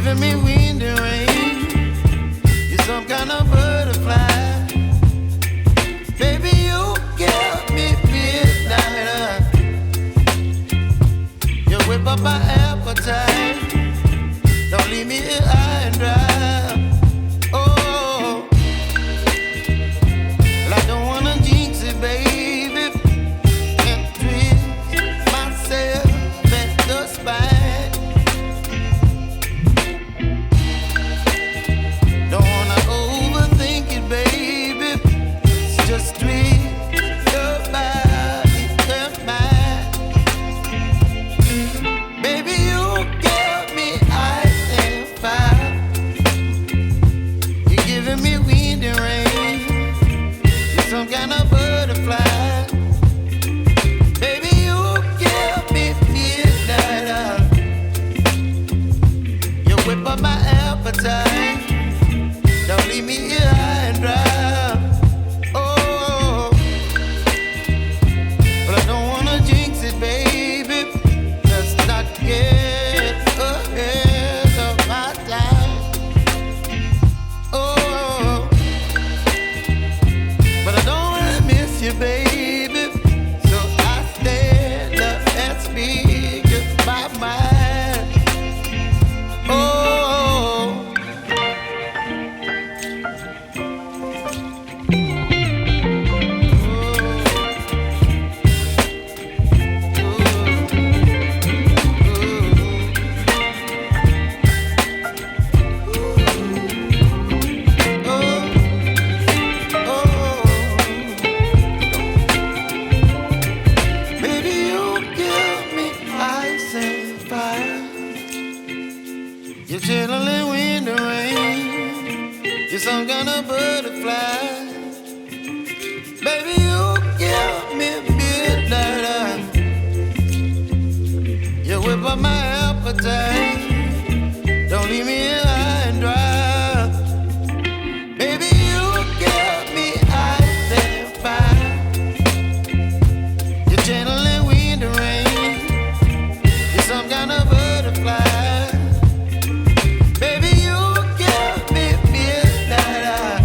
giving me wind and rain. You're some kind of butterfly. Baby, you give me midnight. You whip up my appetite. Don't leave me here high and dry. Oh, well, I don't wanna jinx it, baby, and twist myself at the spine. Don't wanna overthink it, baby. It's just twist your body and mine. Baby, you give me ice and fire. You're giving me wind and rain. You're some kind of butterfly. Baby, you give me midnight. You whip up my appetite. Don't leave me here high and dry. Oh, but I don't wanna jinx it, baby. Let's not get ahead of my time. Oh, but I don't wanna miss you, baby. So I stand up and speak my mind. Oh. Baby, you give me ice and fire. You're chilling wind and rain. You're some kind of butterfly. Baby, you give me midnight. You whip up my appetite. Don't leave me here high and dry. Baby, you give me ice and fire. You're channeling wind and rain. You're some kind of butterfly. Baby, you give me midnight.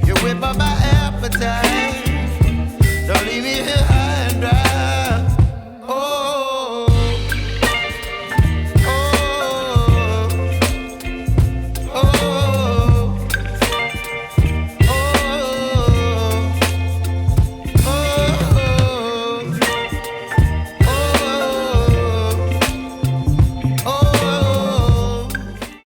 You whip up my appetite. Don't leave me here